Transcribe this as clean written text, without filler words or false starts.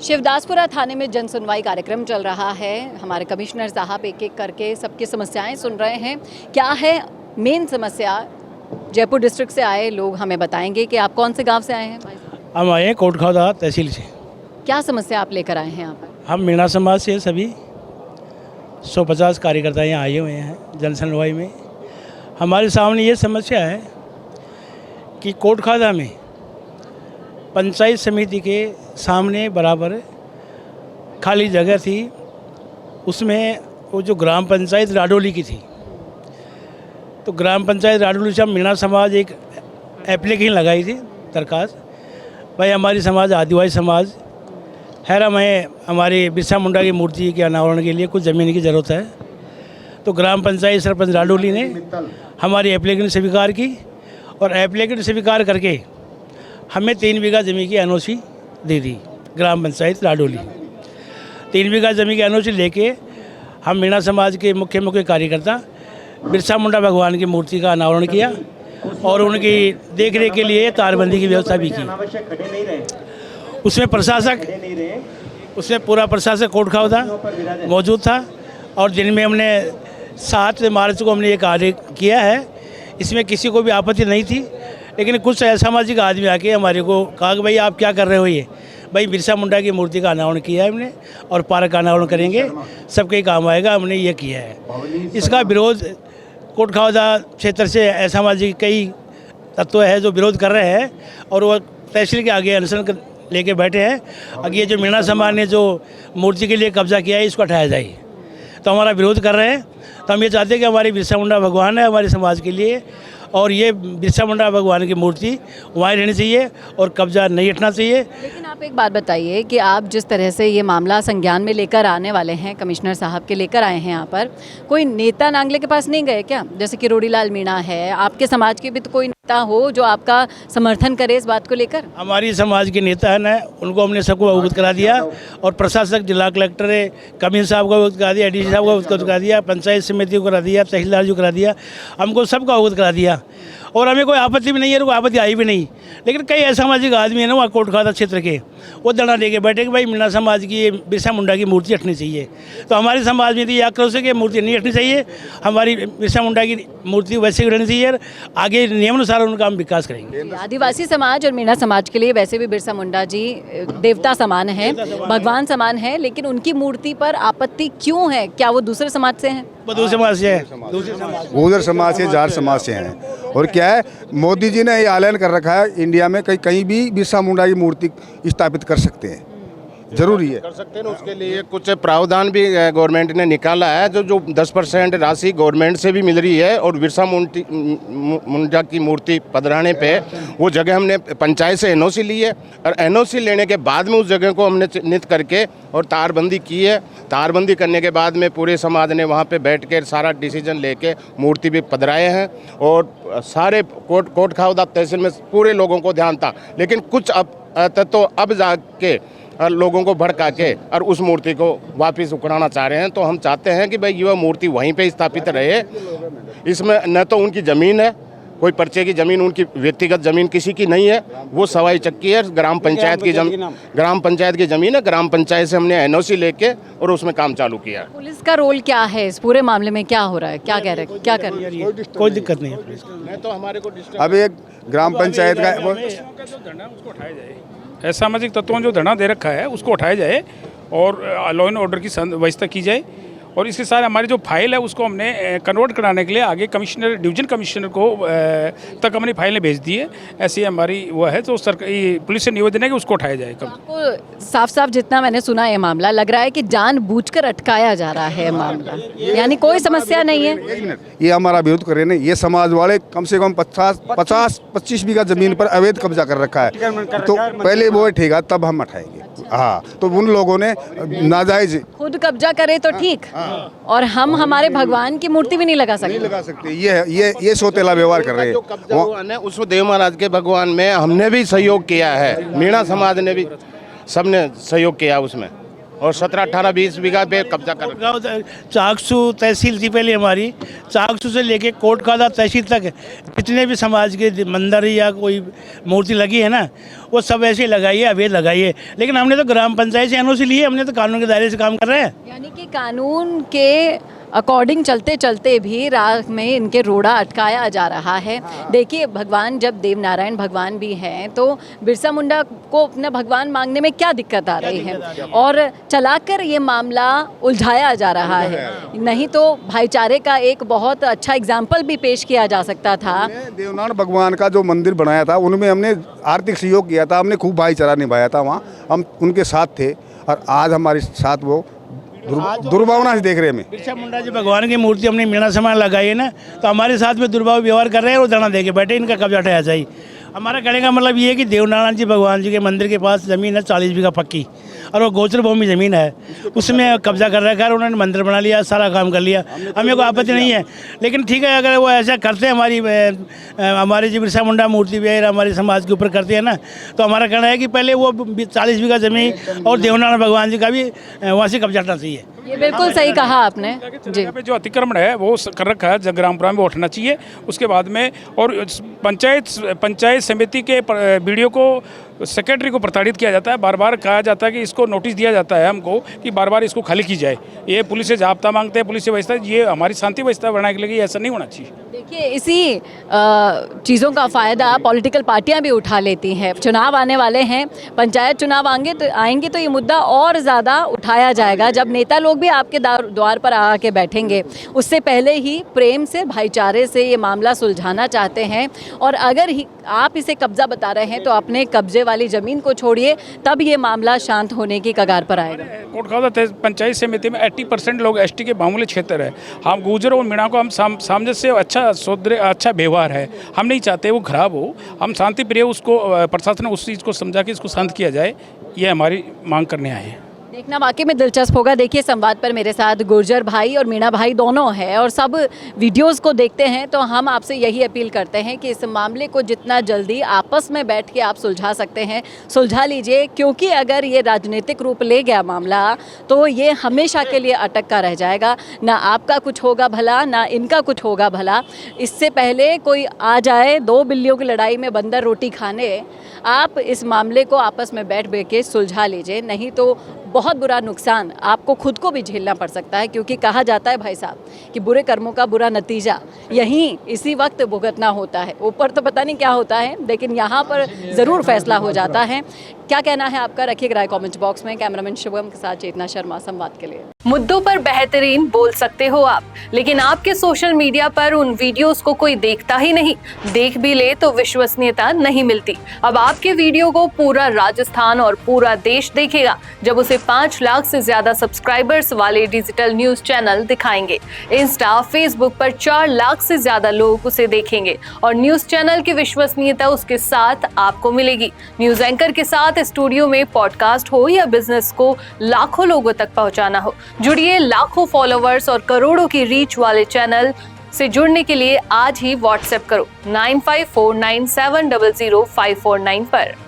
शिवदासपुरा थाने में जन सुनवाई कार्यक्रम चल रहा है। हमारे कमिश्नर साहब एक एक करके सबकी समस्याएं सुन रहे हैं। क्या है मेन समस्या, जयपुर डिस्ट्रिक्ट से आए लोग हमें बताएंगे कि आप कौन से गांव से आए हैं भाई साहब? हम आए हैं कोटखादा तहसील से। क्या समस्या आप लेकर आए हैं यहाँ पर? हम मीणा समाज से सभी 150 कार्यकर्ता यहाँ आए हुए हैं जन सुनवाई में। हमारे सामने ये समस्या है कि कोटखादा में पंचायत समिति के सामने बराबर खाली जगह थी, उसमें वो जो ग्राम पंचायत राडोली की थी, तो ग्राम पंचायत राडोली से हम मीणा समाज एक एप्लीकेशन लगाई थी दरखास्त, भाई हमारी समाज आदिवासी समाज है, हमें हमारी बिरसा मुंडा की मूर्ति के अनावरण के लिए कुछ ज़मीन की ज़रूरत है। तो ग्राम पंचायत सरपंच राडोली ने हमारी एप्लीकेशन स्वीकार की और एप्लीकेशन स्वीकार करके हमें 3 बीघा ज़मीन की एनओसी दे दी। ग्राम पंचायत राडोली 3 बीघा ज़मीन की एनओसी लेके हम मीणा समाज के मुख्य कार्यकर्ता बिरसा मुंडा भगवान की मूर्ति का अनावरण किया और उनकी देखरेख के लिए तारबंदी की व्यवस्था भी की। उसमें पूरा प्रशासक कोटखादा मौजूद था और जिनमें हमने 7 मार्च को हमने ये कार्य किया है। इसमें किसी को भी आपत्ति नहीं थी, लेकिन कुछ असामाजिक आदमी आके हमारे को कहा कि भाई आप क्या कर रहे हो, ये भाई बिरसा मुंडा की मूर्ति का अनावरण किया है हमने और पार्क का अनावरण करेंगे, सबके काम आएगा, हमने ये किया है। इसका विरोध कोटखादा क्षेत्र से असामाजिक कई तत्व है जो विरोध कर रहे हैं और वो तहसील के आगे अनशन लेके बैठे हैं। अगर ये जो मीणा समाज ने जो मूर्ति के लिए कब्जा किया है इसको हटाया जाए, तो हमारा विरोध कर रहे हैं। तो हम ये चाहते हैं कि हमारी बिरसा मुंडा भगवान है हमारे समाज के लिए और ये बिरसा मुंडा भगवान की मूर्ति वहाँ रहनी चाहिए और कब्जा नहीं हटना चाहिए। लेकिन आप एक बात बताइए कि आप जिस तरह से ये मामला संज्ञान में लेकर आने वाले हैं, कमिश्नर साहब के लेकर आए हैं यहाँ पर, कोई नेता नांगले के पास नहीं गए क्या? जैसे कि रोड़ीलाल मीणा है, आपके समाज के भी तो कोई नेता हो जो आपका समर्थन करे इस बात को लेकर? हमारी समाज के नेता है ना, उनको हमने सबको अवगत करा दिया और प्रशासक जिला कलेक्टर कमिश्नर साहब को अवगत करा दिया, एडीसी साहब को अवगत करा दिया, पंचायत समिति को करा दिया, तहसीलदार जी को करा दिया, हमको सबको अवगत करा दिया और हमें कोई आपत्ति भी नहीं है, कोई आपत्ति आई भी नहीं। लेकिन कई असामाजिक आदमी है ना वहाँ कोटखादा क्षेत्र के, वो धरना लेके बैठे कि भाई मीणा समाज की बिरसा मुंडा की मूर्ति हटनी चाहिए। तो हमारे समाज में तो ये आक्रोश है कि मूर्ति नहीं हटनी चाहिए, हमारी बिरसा मुंडा की मूर्ति वैसे ही रहनी चाहिए, आगे नियमानुसार उनका हम विकास करेंगे। आदिवासी समाज और मीणा समाज के लिए वैसे भी बिरसा मुंडा जी देवता समान है, भगवान समान है, लेकिन उनकी मूर्ति पर आपत्ति क्यों है? क्या वो दूसरे समाज से हैं? दूसरे समाज से है, गुर्जर समाज से, जाट समाज से हैं। और क्या है, मोदी जी ने ये ऐलान कर रखा है इंडिया में कहीं भी बिरसा मुंडा की मूर्ति स्थापित कर सकते हैं, जरूरी है कर सकते हैं ना। उसके लिए कुछ प्रावधान भी गवर्नमेंट ने निकाला है, जो 10% राशि गवर्नमेंट से भी मिल रही है और बिरसा मुंडा की मूर्ति पधराने पे वो जगह हमने पंचायत से एनओसी ली है और एनओसी लेने के बाद में उस जगह को हमने चिन्हित करके और तारबंदी की है। तारबंदी करने के बाद में पूरे समाज ने वहाँ पे बैठ के सारा डिसीजन लेके मूर्ति भी पधराए हैं और सारे कोटखादा तहसील में पूरे लोगों को ध्यान था, लेकिन कुछ तो अब जाके लोगों को भड़का के और उस मूर्ति को वापस उकड़ाना चाह रहे हैं। तो हम चाहते हैं कि भाई यह मूर्ति वहीं पे स्थापित रहे। इसमें न तो उनकी ज़मीन है, कोई पर्चे की ज़मीन, उनकी व्यक्तिगत ज़मीन किसी की नहीं है, वो सवाई चक्की है, ग्राम पंचायत की ज़मीन है। ग्राम पंचायत से हमने एनओसी लेके और उसमें काम चालू किया। पुलिस का रोल क्या है इस पूरे मामले में? क्या हो रहा है, क्या कह रहे हैं, क्या कर रहे हैं? कोई दिक्कत नहीं है पुलिस को। मैं तो हमारे को अब एक ग्राम पंचायत का उसको उठाया जाए, असामाजिक तत्वों जो धरना दे रखा है उसको उठाया जाए और लॉ एंड ऑर्डर की व्यवस्था की जाए। और इसके साथ हमारी जो फाइल है उसको हमने कन्वर्ट कराने के लिए आगे डिवीजन कमिश्नर को तक हमने फाइलें भेज दी है। ऐसी हमारी वो है, तो पुलिस से निवेदन है कि उसको उठाया जाए। आपको साफ साफ जितना मैंने सुना ये मामला लग रहा है कि जानबूझकर अटकाया जा रहा है मामला, यानी कोई समस्या नहीं है। एक मिनट, ये हमारा विरोध कर रहे हैं। ये समाज वाले कम से कम 50-25 बीघा जमीन पर अवैध कब्जा कर रखा है, तो पहले वो ठेगा तब हम हटाएंगे। हाँ, तो उन लोगों ने नाजायज खुद कब्जा करे तो ठीक, और हम हमारे भगवान की मूर्ति भी नहीं लगा सकते। ये सोतेला व्यवहार कर रहे हैं। जो कब्जा हुआ है उस देव महाराज के भगवान में हमने भी सहयोग किया है, मीणा समाज ने भी, सबने सहयोग किया उसमें। और 17, 18, 20 बीघा पे कब्जा कर रखा है। गाँव चाकसू तहसील थी पहले हमारी, चाकसू से लेके कोटखादा तहसील तक जितने भी समाज के मंदिर या कोई मूर्ति लगी है ना, वो सब ऐसे लगाइए, अवैध लगाइए। लेकिन हमने तो ग्राम पंचायत से एनओसी ली है, हमने तो कानून के दायरे से काम कर रहे हैं। यानी कि कानून के अकॉर्डिंग चलते चलते भी राह में इनके रोड़ा अटकाया जा रहा है। देखिए, भगवान जब देवनारायण भगवान भी हैं तो बिरसा मुंडा को अपना भगवान मांगने में क्या दिक्कत आ रही है, और चलाकर ये मामला उलझाया जा रहा है। नहीं तो भाईचारे का एक बहुत अच्छा एग्जाम्पल भी पेश किया जा सकता था। देवनारायण भगवान का जो मंदिर बनाया था उनमें हमने आर्थिक सहयोग किया था, हमने खूब भाईचारा निभाया था, वहाँ हम उनके साथ थे। और आज हमारे साथ वो दुर्भावना से देख रहे हैं हमें। बिरसा मुंडा जी भगवान की मूर्ति अपनी मीणा समान लगाई है ना, तो हमारे साथ में दुर्भाव व्यवहार कर रहे हैं और धरना दे के बैठे, इनका कब्जा हटाया चाहिए। हमारा कहने का मतलब ये है कि देवनारायण जी भगवान जी के मंदिर के पास ज़मीन है 40 बीघा पक्की, और वो गोचर भूमि ज़मीन है, उसमें कब्जा कर रखा है। उन्होंने मंदिर बना लिया, सारा काम कर लिया, हमें कोई आपत्ति नहीं है। लेकिन ठीक है, अगर वो ऐसा करते हैं हमारी जो बिरसा मुंडा मूर्ति भी हमारे समाज के ऊपर करते हैं ना, तो हमारा कहना है कि पहले वो 40 बीघा ज़मीन और देवनारायण भगवान जी का भी वहाँ से कब्जा हटना चाहिए। ये बिल्कुल सही कहा आपने जी। पे जो अतिक्रमण है वो कर रखा है, ग्रामपुरा में वो हटना चाहिए। उसके बाद में और पंचायत समिति के वीडियो को सेक्रेटरी को प्रताड़ित किया जाता है, बार बार कहा जाता है कि इसको नोटिस दिया जाता है हमको कि बार बार इसको खाली की जाए। ये पुलिस से जाब्ता मांगते हैं, पुलिस से व्यवस्था, ये हमारी शांति व्यवस्था बनाने के लिए ऐसा नहीं होना चाहिए। देखिए, इसी चीज़ों का फ़ायदा पॉलिटिकल पार्टियां भी उठा लेती हैं। चुनाव आने वाले हैं, पंचायत चुनाव आएंगे तो ये मुद्दा और ज़्यादा उठाया जाएगा। जब नेता लोग भी आपके द्वार पर आके बैठेंगे, उससे पहले ही प्रेम से, भाईचारे से ये मामला सुलझाना चाहते हैं। और अगर आप इसे कब्जा बता रहे हैं तो अपने कब्जे वाली ज़मीन को छोड़िए, तब ये मामला शांत होने की कगार पर आएगा। कोटखादा पंचायत समिति में 80% लोग एसटी के बाहुल्य क्षेत्र है। हम गुर्जर और मीणा को हम सामंजस्य अच्छा व्यवहार है, हम नहीं चाहते वो खराब हो। हम शांति प्रिय, उसको प्रशासन उस चीज़ को समझा के इसको शांत किया जाए, ये हमारी मांग करने आए हैं। देखना वाकई में दिलचस्प होगा। देखिए, संवाद पर मेरे साथ गुर्जर भाई और मीणा भाई दोनों हैं और सब वीडियोस को देखते हैं। तो हम आपसे यही अपील करते हैं कि इस मामले को जितना जल्दी आपस में बैठ के आप सुलझा सकते हैं सुलझा लीजिए, क्योंकि अगर ये राजनीतिक रूप ले गया मामला तो ये हमेशा के लिए अटक का रह जाएगा। ना आपका कुछ होगा भला, ना इनका कुछ होगा भला। इससे पहले कोई आ जाए 2 बिल्लियों की लड़ाई में बंदर रोटी खाने, आप इस मामले को आपस में बैठ के सुलझा लीजिए, नहीं तो बहुत बुरा नुकसान आपको खुद को भी झेलना पड़ सकता है। क्योंकि कहा जाता है भाई साहब कि बुरे कर्मों का बुरा नतीजा यहीं इसी वक्त भुगतना होता है। ऊपर तो पता नहीं क्या होता है, लेकिन यहाँ पर ज़रूर फैसला हो जाता है। क्या कहना है आपका, रखिएगा राय कमेंट बॉक्स में। कैमरामैन शुभम के साथ चेतना शर्मा, संवाद के लिए। मुद्दों पर बेहतरीन बोल सकते हो आप, लेकिन आपके सोशल मीडिया पर उन वीडियोस को कोई देखता ही नहीं। देख भी ले तो विश्वसनीयता नहीं मिलती। अब आपके वीडियो को पूरा राजस्थान और पूरा देश देखेगा जब उसे 5 लाख से ज्यादा सब्सक्राइबर्स वाले डिजिटल न्यूज चैनल दिखाएंगे। इंस्टा, फेसबुक पर 4 लाख से ज्यादा लोग उसे देखेंगे और न्यूज चैनल की विश्वसनीयता उसके साथ आपको मिलेगी। न्यूज एंकर के साथ स्टूडियो में पॉडकास्ट हो या बिजनेस को लाखों लोगों तक पहुंचाना हो, जुड़िए लाखों फॉलोवर्स और करोड़ों की रीच वाले चैनल से जुड़ने के लिए आज ही व्हाट्सएप करो 9549700549 पर।